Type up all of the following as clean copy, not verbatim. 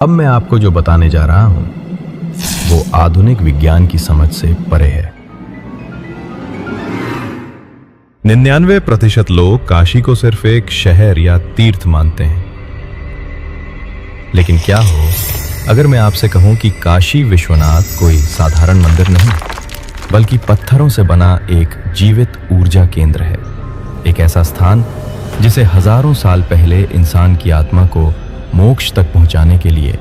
अब मैं आपको जो बताने जा रहा हूं वो आधुनिक विज्ञान की समझ से परे है। 99% लोग काशी को सिर्फ एक शहर या तीर्थ मानते हैं। लेकिन क्या हो अगर मैं आपसे कहूं कि काशी विश्वनाथ कोई साधारण मंदिर नहीं, बल्कि पत्थरों से बना एक जीवित ऊर्जा केंद्र है। एक ऐसा स्थान जिसे हजारों साल पहले इंसान की आत्मा को मोक्ष तक पहुंचाने के लिए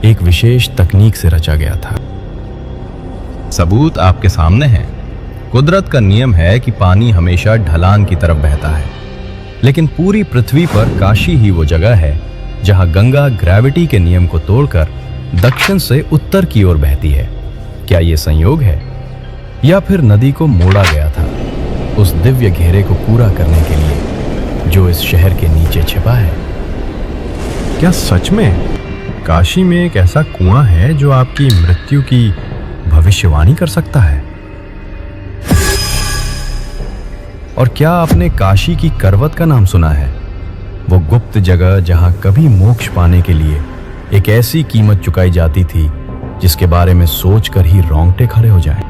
एक विशेष तकनीक से रचा गया था। सबूत आपके सामने है। कुदरत का नियम है कि पानी हमेशा ढलान की तरफ बहता है, लेकिन पूरी पृथ्वी पर काशी ही वो जगह है जहां गंगा ग्रेविटी के नियम को तोड़कर दक्षिण से उत्तर की ओर बहती है। क्या ये संयोग है या फिर नदी को मोड़ा गया था उस दिव्य घेरे को पूरा करने के लिए जो इस शहर के नीचे छिपा है? क्या सच में काशी में एक ऐसा कुआं है जो आपकी मृत्यु की भविष्यवाणी कर सकता है? और क्या आपने काशी की करवत का नाम सुना है? वो गुप्त जगह जहां कभी मोक्ष पाने के लिए एक ऐसी कीमत चुकाई जाती थी जिसके बारे में सोचकर ही रोंगटे खड़े हो जाएं।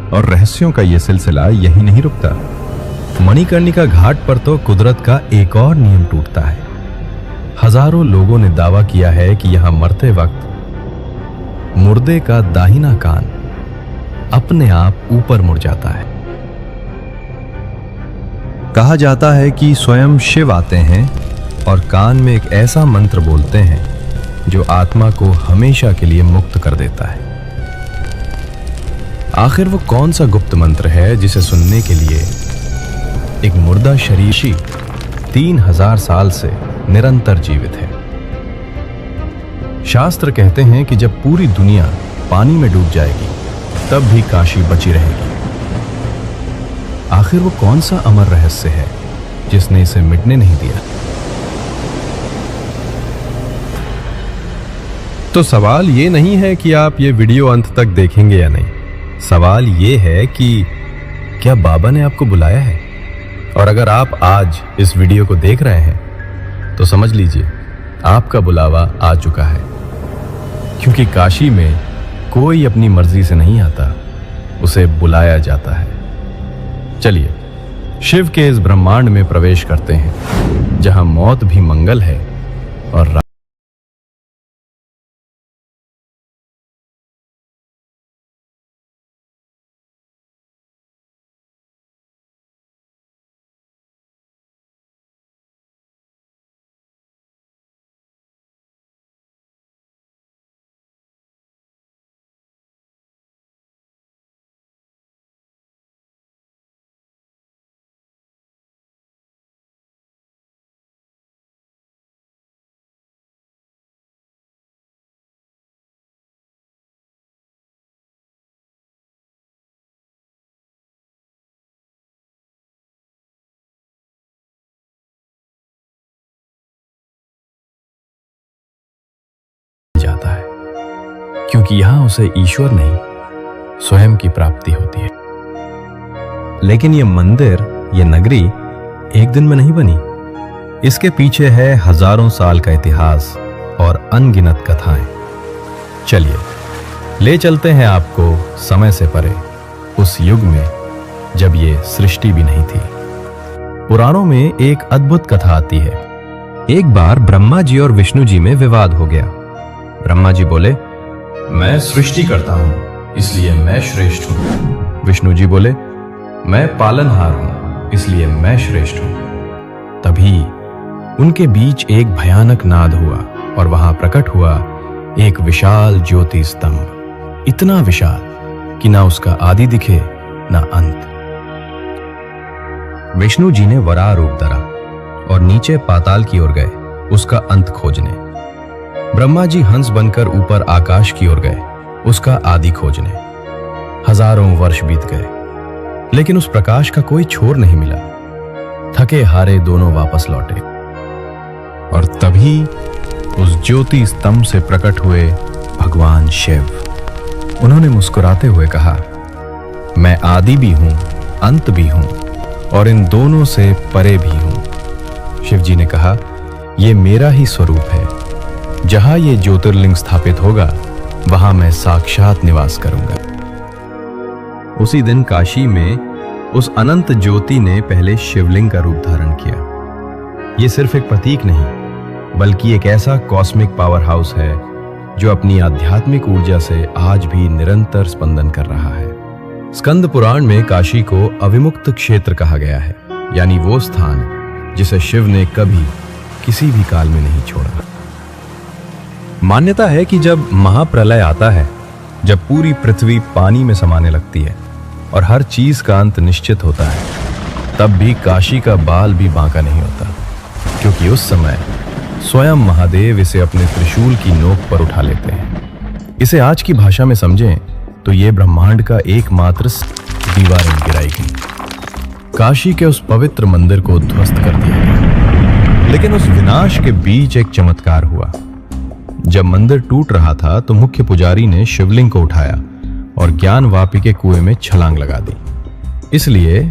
और रहस्यों का यह सिलसिला यही नहीं रुकता। मणिकर्णिका घाट पर तो कुदरत का एक और नियम टूटता है। हजारों लोगों ने दावा किया है कि यहां मरते वक्त मुर्दे का दाहिना कान अपने आप ऊपर मुड़ जाता है। कहा जाता है कि स्वयं शिव आते हैं और कान में एक ऐसा मंत्र बोलते हैं जो आत्मा को हमेशा के लिए मुक्त कर देता है। आखिर वो कौन सा गुप्त मंत्र है जिसे सुनने के लिए एक मुर्दा शरीर 3000 साल से निरंतर जीवित है? शास्त्र कहते हैं कि जब पूरी दुनिया पानी में डूब जाएगी तब भी काशी बची रहेगी। आखिर वो कौन सा अमर रहस्य है जिसने इसे मिटने नहीं दिया? तो सवाल ये नहीं है कि आप ये वीडियो अंत तक देखेंगे या नहीं। सवाल ये है कि क्या बाबा ने आपको बुलाया है? और अगर आप आज इस वीडियो को देख रहे हैं तो समझ लीजिए आपका बुलावा आ चुका है, क्योंकि काशी में कोई अपनी मर्जी से नहीं आता, उसे बुलाया जाता है। चलिए शिव के इस ब्रह्मांड में प्रवेश करते हैं जहां मौत भी मंगल है और जाता है, क्योंकि यहां उसे ईश्वर नहीं स्वयं की प्राप्ति होती है। लेकिन ये मंदिर, ये नगरी एक दिन में नहीं बनी। इसके पीछे है हजारों साल का इतिहास और अनगिनत कथाएं। चलिए ले चलते हैं आपको समय से परे, उस युग में जब ये सृष्टि भी नहीं थी। पुराणों में एक अद्भुत कथा आती है। एक बार ब्रह्मा जी और विष्णु जी में विवाद हो गया। ब्रह्मा जी बोले, मैं सृष्टि करता हूं इसलिए मैं श्रेष्ठ हूं। विष्णु जी बोले, मैं पालनहार हूं इसलिए मैं श्रेष्ठ हूं। तभी उनके बीच एक भयानक नाद हुआ और वहां प्रकट हुआ एक विशाल ज्योति स्तंभ, इतना विशाल कि ना उसका आदि दिखे ना अंत। विष्णु जी ने वराह रूप धरा और नीचे पाताल की ओर गए उसका अंत खोजने। ब्रह्मा जी हंस बनकर ऊपर आकाश की ओर गए उसका आदि खोजने। हजारों वर्ष बीत गए लेकिन उस प्रकाश का कोई छोर नहीं मिला। थके हारे दोनों वापस लौटे और तभी उस ज्योति स्तंभ से प्रकट हुए भगवान शिव। उन्होंने मुस्कुराते हुए कहा, मैं आदि भी हूं, अंत भी हूं और इन दोनों से परे भी हूं। शिव जी ने कहा, यह मेरा ही स्वरूप है। जहां ये ज्योतिर्लिंग स्थापित होगा वहां मैं साक्षात निवास करूंगा। उसी दिन काशी में उस अनंत ज्योति ने पहले शिवलिंग का रूप धारण किया। यह सिर्फ एक प्रतीक नहीं, बल्कि एक ऐसा कॉस्मिक पावर हाउस है जो अपनी आध्यात्मिक ऊर्जा से आज भी निरंतर स्पंदन कर रहा है। स्कंद पुराण में काशी को अविमुक्त क्षेत्र कहा गया है, यानी वो स्थान जिसे शिव ने कभी किसी भी काल में नहीं छोड़ा। मान्यता है कि जब महाप्रलय आता है, जब पूरी पृथ्वी पानी में समाने लगती है और हर चीज का अंत निश्चित होता है, तब भी काशी का बाल भी बांका नहीं होता, क्योंकि उस समय स्वयं महादेव इसे अपने त्रिशूल की नोक पर उठा लेते हैं। इसे आज की भाषा में समझें तो ये ब्रह्मांड का एकमात्र दीवारें गिराई गई। काशी के उस पवित्र मंदिर को ध्वस्त कर दिया गया। लेकिन उस विनाश के बीच एक चमत्कार हुआ। जब मंदिर टूट रहा था तो मुख्य पुजारी ने शिवलिंग को उठाया और ज्ञानवापी के कुएं में छलांग लगा दी, इसलिए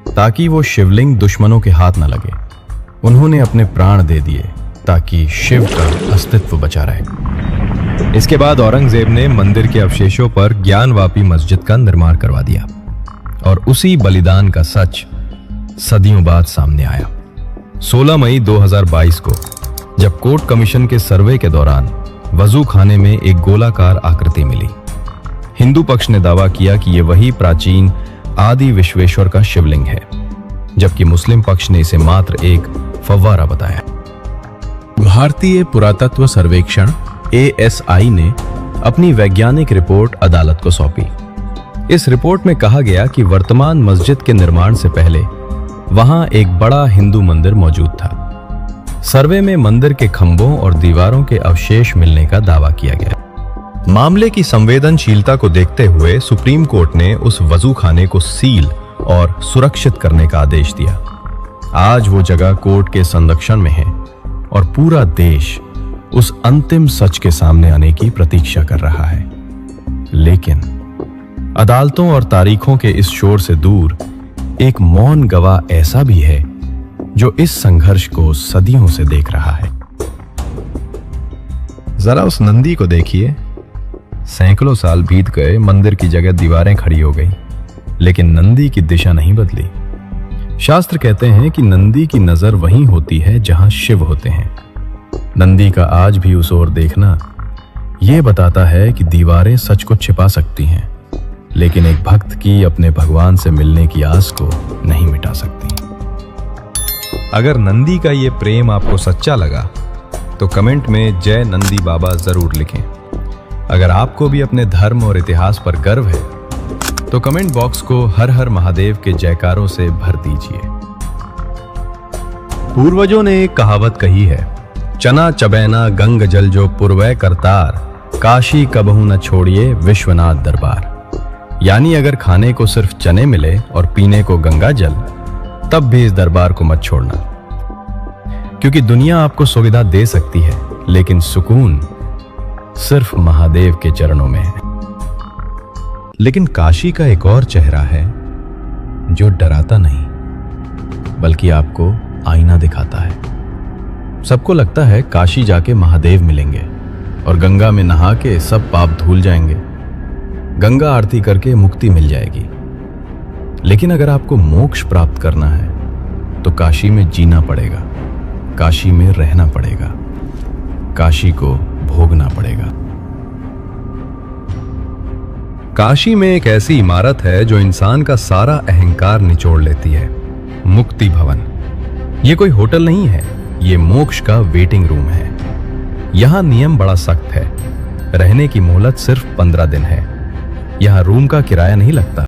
ताकि वो शिवलिंग दुश्मनों के हाथ न लगे। उन्होंने अपने प्राण दे दिए ताकि शिव का अस्तित्व बचा रहे। इसके बाद औरंगजेब ने मंदिर के अवशेषों पर ज्ञानवापी मस्जिद का निर्माण करवा दिया और उसी बलिदान का सच सदियों बाद सामने आया। 16 मई 2022 को जब कोर्ट कमीशन के सर्वे के दौरान वजू खाने में एक गोलाकार आकृति मिली, हिंदू पक्ष ने दावा किया कि यह वही प्राचीन आदि विश्वेश्वर का शिवलिंग है, जबकि मुस्लिम पक्ष ने इसे मात्र एक फव्वारा बताया। भारतीय पुरातत्व सर्वेक्षण ASI ने अपनी वैज्ञानिक रिपोर्ट अदालत को सौंपी। इस रिपोर्ट में कहा गया कि वर्तमान मस्जिद के निर्माण से पहले वहां एक बड़ा हिंदू मंदिर मौजूद था। सर्वे में मंदिर के खंभों और दीवारों के अवशेष मिलने का दावा किया गया। मामले की संवेदनशीलता को देखते हुए सुप्रीम कोर्ट ने उस वजू खाने को सील और सुरक्षित करने का आदेश दिया। आज वो जगह कोर्ट के संरक्षण में है और पूरा देश उस अंतिम सच के सामने आने की प्रतीक्षा कर रहा है। लेकिन अदालतों और तारीखों के इस शोर से दूर एक मौन गवाह ऐसा भी है जो इस संघर्ष को सदियों से देख रहा है। जरा उस नंदी को देखिए। सैकड़ों साल बीत गए, मंदिर की जगह दीवारें खड़ी हो गई, लेकिन नंदी की दिशा नहीं बदली। शास्त्र कहते हैं कि नंदी की नजर वहीं होती है जहां शिव होते हैं। नंदी का आज भी उस ओर देखना यह बताता है कि दीवारें सच को छिपा सकती हैं, लेकिन एक भक्त की अपने भगवान से मिलने की आस को नहीं मिटा सकती। अगर नंदी का ये प्रेम आपको सच्चा लगा तो कमेंट में जय नंदी बाबा जरूर लिखें। अगर आपको भी अपने धर्म और इतिहास पर गर्व है तो कमेंट बॉक्स को हर हर महादेव के जयकारों से भर दीजिए। पूर्वजों ने एक कहावत कही है, चना चबैना गंग जल जो पुरवै करतार, काशी कबहू न छोड़िए विश्वनाथ दरबार। यानी अगर खाने को सिर्फ चने मिले और पीने को गंगा जल, तब भी इस दरबार को मत छोड़ना, क्योंकि दुनिया आपको सुविधा दे सकती है, लेकिन सुकून सिर्फ महादेव के चरणों में है। लेकिन काशी का एक और चेहरा है जो डराता नहीं, बल्कि आपको आईना दिखाता है। सबको लगता है काशी जाके महादेव मिलेंगे और गंगा में नहा के सब पाप धुल जाएंगे, गंगा आरती करके मुक्ति मिल जाएगी। लेकिन अगर आपको मोक्ष प्राप्त करना है तो काशी में जीना पड़ेगा, काशी में रहना पड़ेगा, काशी को भोगना पड़ेगा। काशी में एक ऐसी इमारत है जो इंसान का सारा अहंकार निचोड़ लेती है, मुक्ति भवन। ये कोई होटल नहीं है, ये मोक्ष का वेटिंग रूम है। यहां नियम बड़ा सख्त है, रहने की मोहलत सिर्फ 15 दिन है। यहां रूम का किराया नहीं लगता,